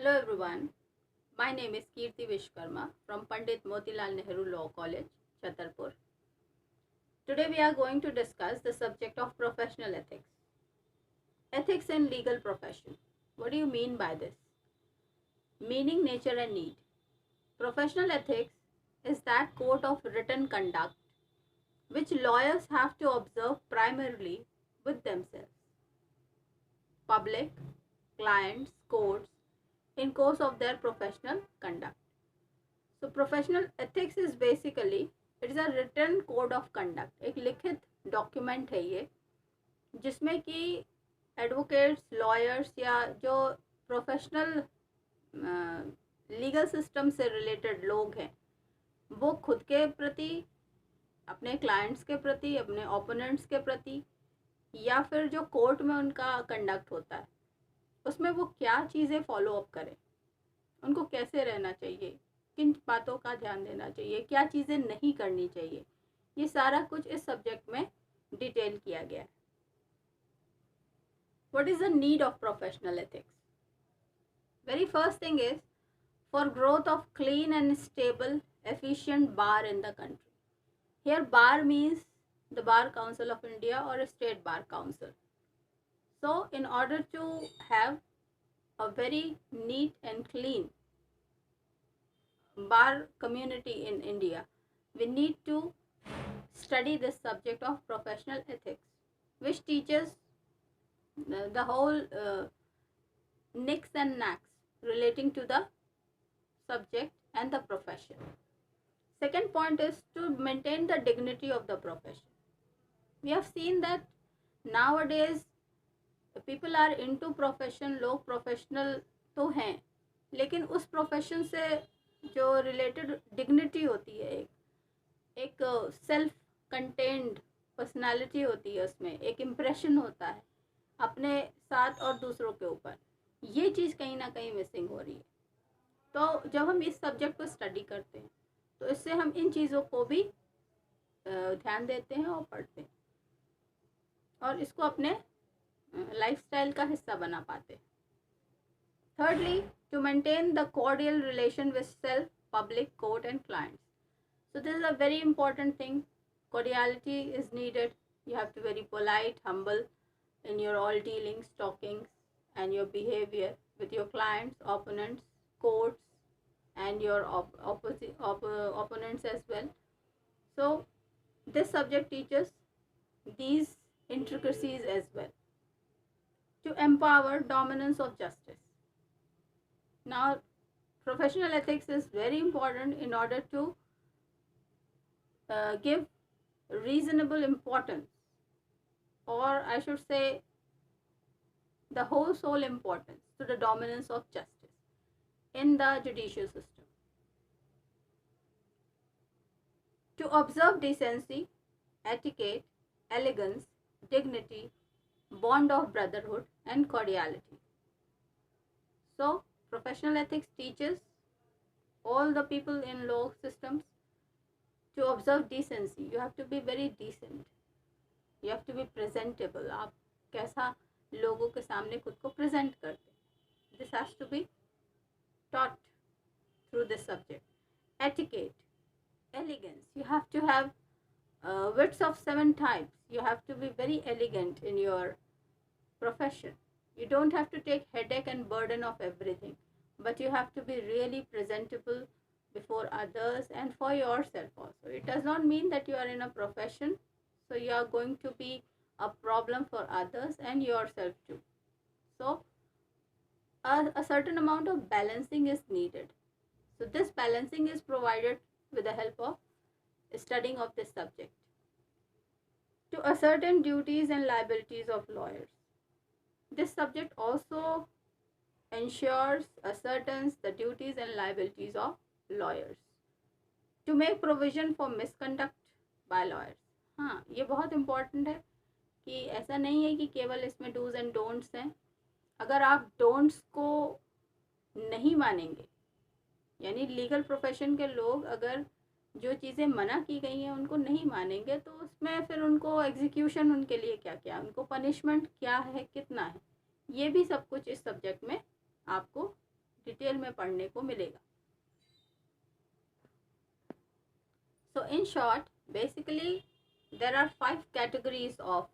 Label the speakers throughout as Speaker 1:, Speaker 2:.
Speaker 1: Hello everyone, my name is Kirti Vishkarma from Pandit Motilal Nehru Law College, Chhatarpur. Today we are going to discuss the subject of professional ethics. Ethics in legal profession. What do you mean by this? Meaning, nature and need. Professional ethics is that code of written conduct which lawyers have to observe primarily with themselves, public, clients, courts in course of their professional conduct. So professional ethics is basically it is a written code of conduct, एक लिखित document है ये जिसमें कि advocates, lawyers या जो professional legal system से related लोग हैं वो खुद के प्रति, अपने क्लाइंट्स के प्रति, अपने ओपोनेंट्स के प्रति या फिर जो कोर्ट में उनका कंडक्ट होता है उसमें वो क्या चीज़ें फॉलो अप करें, उनको कैसे रहना चाहिए, किन बातों का ध्यान देना चाहिए, क्या चीज़ें नहीं करनी चाहिए, ये सारा कुछ इस सब्जेक्ट में डिटेल किया गया है. What is the need of professional ethics? Very first thing is for growth of clean and stable efficient bar in the country. Here bar means the Bar Council of India or a state bar council. So in order to have a very neat and clean bar community in India, we need to study this subject of professional ethics, which teaches the whole nicks and knacks relating to the subject and the profession. Second point is to maintain the dignity of the profession. We have seen that nowadays people are into profession, लोग professional तो हैं लेकिन उस profession से जो related dignity होती है, एक सेल्फ कंटेन्ड पर्सनालिटी होती है, उसमें एक इम्प्रेशन होता है अपने साथ और दूसरों के ऊपर, ये चीज़ कहीं ना कहीं मिसिंग हो रही है. तो जब हम इस सब्जेक्ट को स्टडी करते हैं तो इससे हम इन चीज़ों को भी ध्यान देते हैं और पढ़ते हैं और इसको अपने लाइफस्टाइल का हिस्सा बना पाते हैं. Thirdly, to maintain the cordial relation with self, public, court and clients. So this is a very important thing. Cordiality is needed. You have to be very polite, humble in your all dealings, talkings and your behavior with your clients, opponents, courts and your opponents as well. So this subject teaches these intricacies as well. To empower dominance of justice. Now, professional ethics is very important in order to give reasonable importance, or I should say the whole soul importance to the dominance of justice in the judicial system. To observe decency, etiquette, elegance, dignity, bond of brotherhood and cordiality. So, professional ethics teaches all the people in law systems to observe decency. You have to be very decent. You have to be presentable. आप कैसा लोगों के सामने खुद को present करते. This has to be taught through this subject. Etiquette, elegance. You have to have wits of 7 types. You have to be very elegant in your profession. You don't have to take headache and burden of everything, but you have to be really presentable before others and for yourself also. It does not mean that you are in a profession, so you are going to be a problem for others and yourself too. So a certain amount of balancing is needed. So this balancing is provided with the help of studying of this subject. To ascertain duties and liabilities of lawyers. This subject also ensures, ascertains the duties and liabilities of lawyers. To make provision for misconduct by lawyers. हाँ, ये बहुत important है कि ऐसा नहीं है कि केवल इसमें डूज एंड डोंट्स हैं. अगर आप डोंट्स को नहीं मानेंगे, यानी लीगल प्रोफेशन के लोग अगर जो चीज़ें मना की गई हैं उनको नहीं मानेंगे तो उसमें फिर उनको एग्जीक्यूशन उनके लिए क्या क्या, उनको पनिशमेंट क्या है, कितना है, ये भी सब कुछ इस सब्जेक्ट में आपको डिटेल डिटेल में पढ़ने को मिलेगा. So in short, basically there are 5 categories of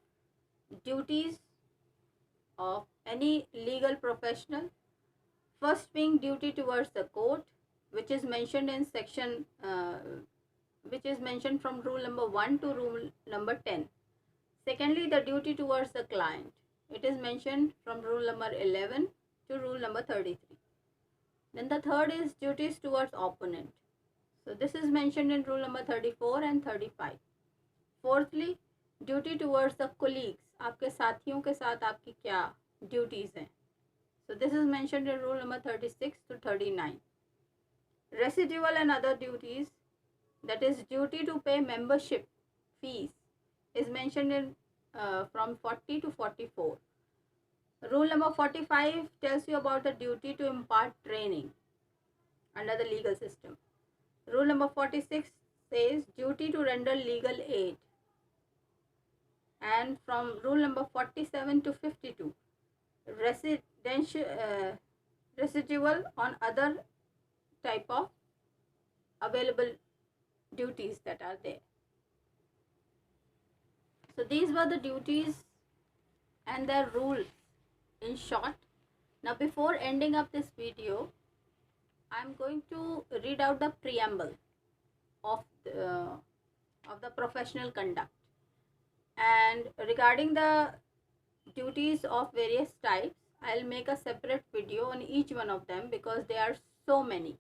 Speaker 1: duties of any legal professional. First being duty towards the court, which is mentioned in section which is mentioned from rule number 1 to rule number 10. Secondly, the duty towards the client. It is mentioned from rule number 11 to rule number 33. Then the third is duties towards opponent. So this is mentioned in rule number 34 and 35. Fourthly, duty towards the colleagues. आपके साथियों के साथ आपकी क्या duties हैं. So this is mentioned in rule number 36 to 39. Residual and other duties, that is duty to pay membership fees, is mentioned in from 40 to 44. Rule number 45 tells you about the duty to impart training under the legal system. Rule number 46 says duty to render legal aid. And from rule number 47 to 52, residual on other type of available duties that are there. So these were the duties and their rules in short. Now before ending up this video, I am going to read out the preamble of the professional conduct. And regarding the duties of various types, I'll make a separate video on each one of them because there are so many.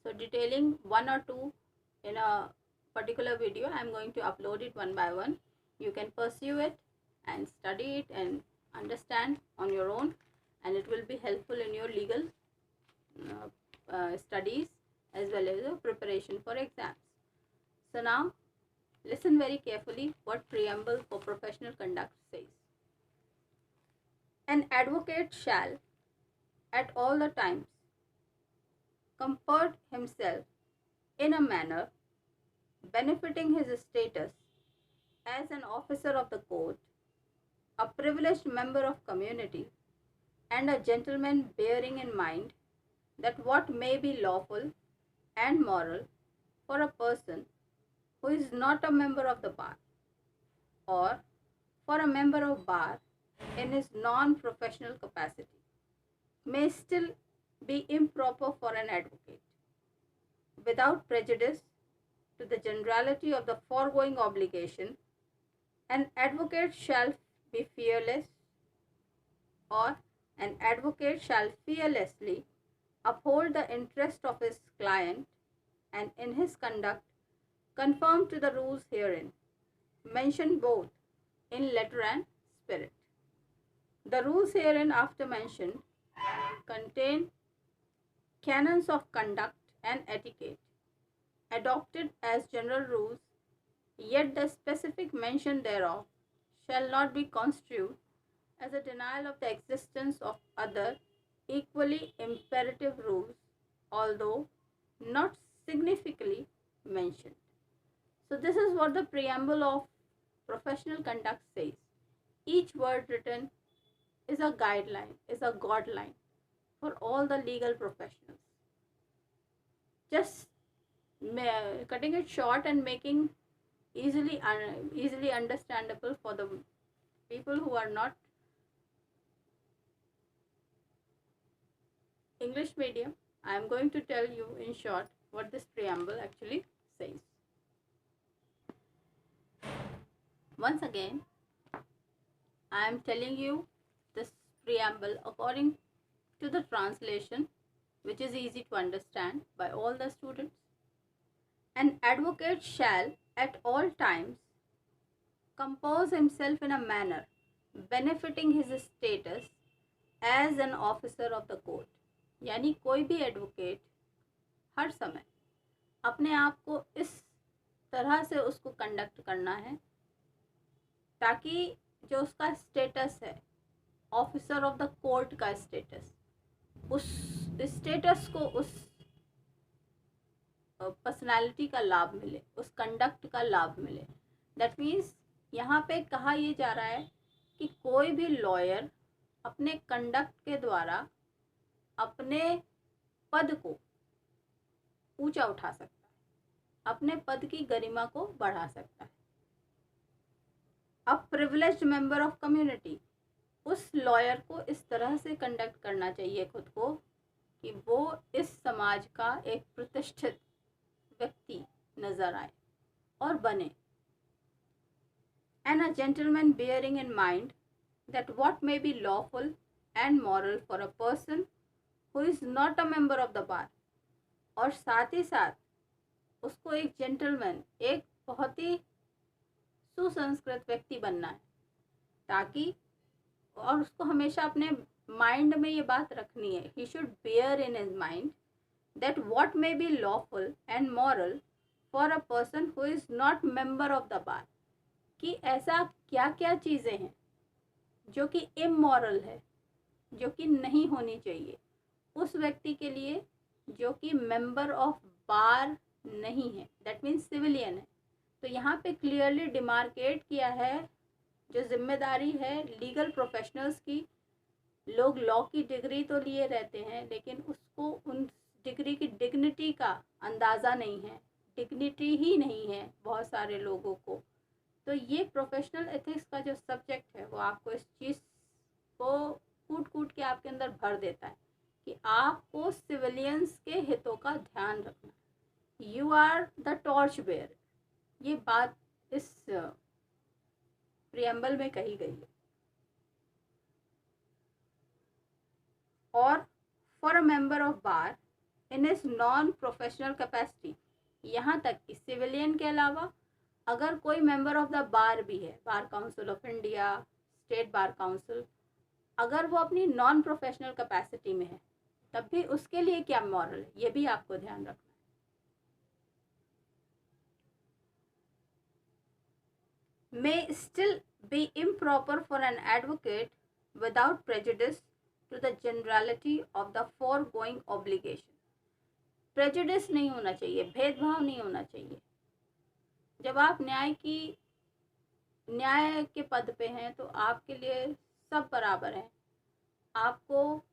Speaker 1: So detailing one or two in a particular video, I'm going to upload it one by one. You can pursue it and study it and understand on your own, and it will be helpful in your legal studies as well as your preparation for exams. So now listen very carefully what preamble for professional conduct says. An advocate shall at all the times comport himself in a manner benefiting his status as an officer of the court, a privileged member of community, and a gentleman, bearing in mind that what may be lawful and moral for a person who is not a member of the bar, or for a member of bar in his non-professional capacity, may still be improper for an advocate. Without prejudice to the generality of the foregoing obligation, an advocate shall be fearless, or an advocate shall fearlessly uphold the interest of his client, and in his conduct conform to the rules herein mentioned both in letter and spirit. The rules herein after mentioned contain canons of conduct and etiquette adopted as general rules, yet the specific mention thereof shall not be construed as a denial of the existence of other equally imperative rules, although not significantly mentioned. So this is what the preamble of professional conduct says. Each word written is a guideline, is a guideline for all the legal professionals. Just cutting it short and making easily understandable for the people who are not English medium. I am going to tell you in short what this preamble actually says. Once again, I am telling you this preamble according to the translation, which is easy to understand by all the students. An advocate shall at all times compose himself in a manner benefiting his status as an officer of the court. यानी कोई भी advocate हर समय अपने आप को इस तरह से उसको कंडक्ट करना है ताकि जो उसका स्टेटस है, ऑफिसर ऑफ द कोर्ट का स्टेटस, उस स्टेटस को, उस पर्सनालिटी का लाभ मिले, उस कंडक्ट का लाभ मिले. दैट मीन्स यहाँ पे कहा ये जा रहा है कि कोई भी लॉयर अपने कंडक्ट के द्वारा अपने पद को ऊंचा उठा सकता है, अपने पद की गरिमा को बढ़ा सकता है। A privileged member of community, उस लॉयर को इस तरह से कंडक्ट करना चाहिए खुद को कि वो इस समाज का एक प्रतिष्ठित व्यक्ति नजर आए और बने। And a gentleman bearing in mind that what may be lawful and moral for a person who is not a member of the bar, और साथ ही साथ उसको एक जेंटलमैन, एक बहुत ही सुसंस्कृत व्यक्ति बनना है, ताकि और उसको हमेशा अपने माइंड में ये बात रखनी है, he should bear in his mind that what may be lawful and moral for a person who is not member of the bar, कि ऐसा क्या क्या चीज़ें हैं जो कि इमोरल है, जो कि नहीं होनी चाहिए उस व्यक्ति के लिए जो कि मेंबर ऑफ बार नहीं है, दैट मीन्स सिविलियन है। तो यहाँ पे क्लियरली डिमार्केट किया है जो जिम्मेदारी है लीगल प्रोफेशनल्स की। लोग लॉ की डिग्री तो लिए रहते हैं, लेकिन उसको उन डिग्री की डिग्निटी का अंदाज़ा नहीं है, डिग्निटी ही नहीं है बहुत सारे लोगों को। तो ये प्रोफेशनल एथिक्स का जो सब्जेक्ट है वो आपको इस चीज़ को कूट कूट के आपके अंदर भर देता है कि आपको सिविलियंस के हितों का ध्यान रखना है। You are the torch bearer, ये बात इस प्रियम्बल में कही गई है। और for a member of bar in is non professional capacity, यहाँ तक कि सिविलियन के अलावा अगर कोई मेंबर ऑफ द बार भी है, bar council of India, state bar council, अगर वो अपनी नॉन प्रोफेशनल कैपेसिटी में है तब भी उसके लिए क्या मॉरल है, ये भी आपको ध्यान रखना है। May still be improper for an advocate without prejudice to the generality of the foregoing obligation, prejudice नहीं होना चाहिए, भेदभाव नहीं होना चाहिए। जब आप न्याय के पद पे हैं तो आपके लिए सब बराबर हैं, आपको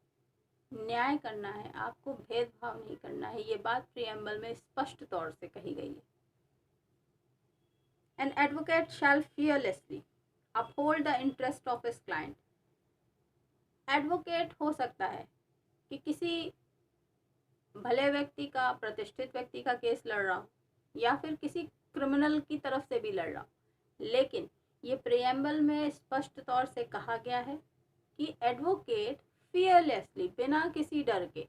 Speaker 1: न्याय करना है, आपको भेदभाव नहीं करना है। ये बात प्रियम्बल में स्पष्ट तौर से कही गई है। An advocate shall fearlessly uphold the interest of his client, advocate हो सकता है कि किसी भले व्यक्ति का, प्रतिष्ठित व्यक्ति का केस लड़ रहा हो या फिर किसी क्रिमिनल की तरफ से भी लड़ रहा हो, लेकिन ये प्रियम्बल में स्पष्ट तौर से कहा गया है कि एडवोकेट फियरलेसली, बिना किसी डर के,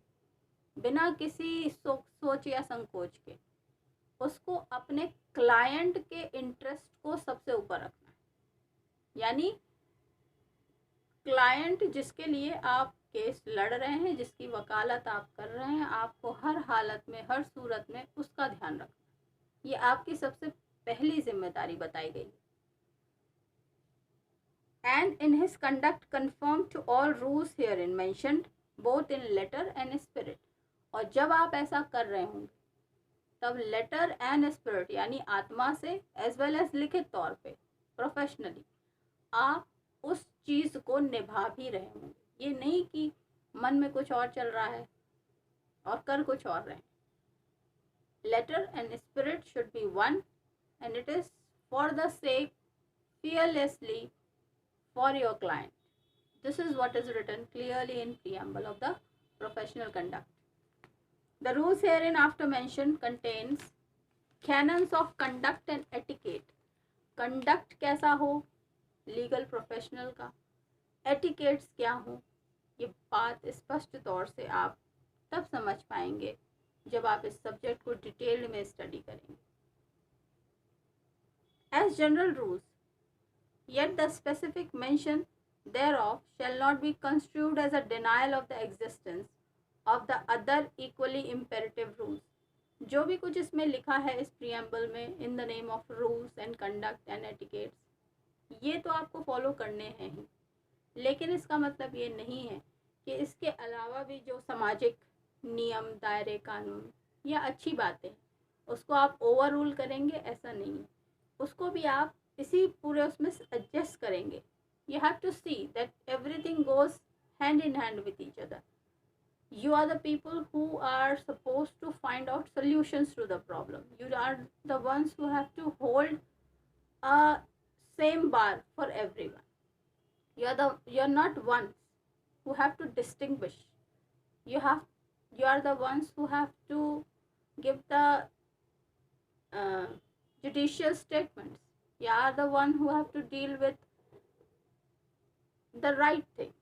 Speaker 1: बिना किसी सोच या संकोच के, उसको अपने क्लाइंट के इंटरेस्ट को सबसे ऊपर रखना है। यानी क्लाइंट जिसके लिए आप केस लड़ रहे हैं, जिसकी वकालत आप कर रहे हैं, आपको हर हालत में, हर सूरत में उसका ध्यान रखना, ये आपकी सबसे पहली जिम्मेदारी बताई गई। And in his conduct conform to all rules herein mentioned both in letter and spirit, और जब आप ऐसा कर रहे होंगे तब लेटर एंड स्पिरिट यानी आत्मा से एज वेल एज लिखित तौर पे प्रोफेशनली आप उस चीज़ को निभा भी रहे होंगे। ये नहीं कि मन में कुछ और चल रहा है और कर कुछ और रहे हैं। Letter and spirit should be one and it is for the sake fearlessly for your client. This is what is written clearly in preamble of the professional conduct. The rules herein after mentioned contains canons of conduct and etiquette. Conduct कैसा हो legal professional का, etiquettes क्या हो, ये बात स्पष्ट तौर से आप तब समझ पाएंगे जब आप इस सब्जेक्ट को डिटेल्ड में स्टडी करेंगे। As general rules, yet the specific mention thereof shall not be construed as a denial of the existence of the other equally imperative rules. जो भी कुछ इसमें लिखा है इस प्रियम्बल में, in the name of rules and conduct and etiquettes, ये तो आपको फॉलो करने हैं ही, लेकिन इसका मतलब ये नहीं है कि इसके अलावा भी जो सामाजिक नियम, दायरे, कानून या अच्छी बातें उसको आप ओवर रूल करेंगे, ऐसा नहीं है। उसको भी आप इसी पूरे उसमें एडजस्ट करेंगे। You have to see that everything goes hand in hand with each other. You are the people who are supposed to find out solutions to the problem. You are the ones who have to hold a same bar for everyone. You're not ones who have to distinguish. You have you are the ones who have to give the uh, judicial statements. You are the one who have to deal with the right thing.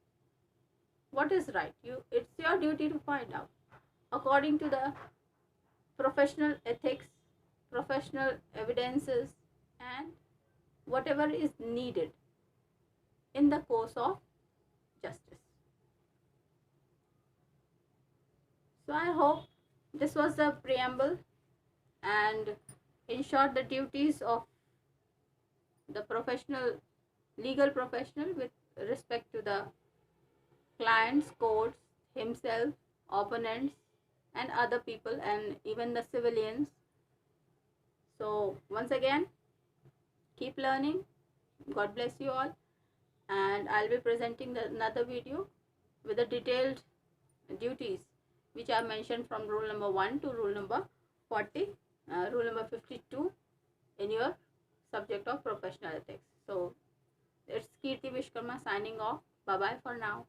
Speaker 1: What is right? It's your duty to find out according to the professional ethics, professional evidences, and whatever is needed in the course of justice. So I hope this was the preamble, and in short, the duties of the professional, legal professional with respect to the clients, courts, himself, opponents, and other people, and even the civilians. So once again, keep learning. God bless you all, and I'll be presenting another video with the detailed duties which are mentioned from rule number 1 to rule number 40, rule number 52 in your subject of professional ethics. So it's Kirti Vishkarma signing off. Bye bye for now.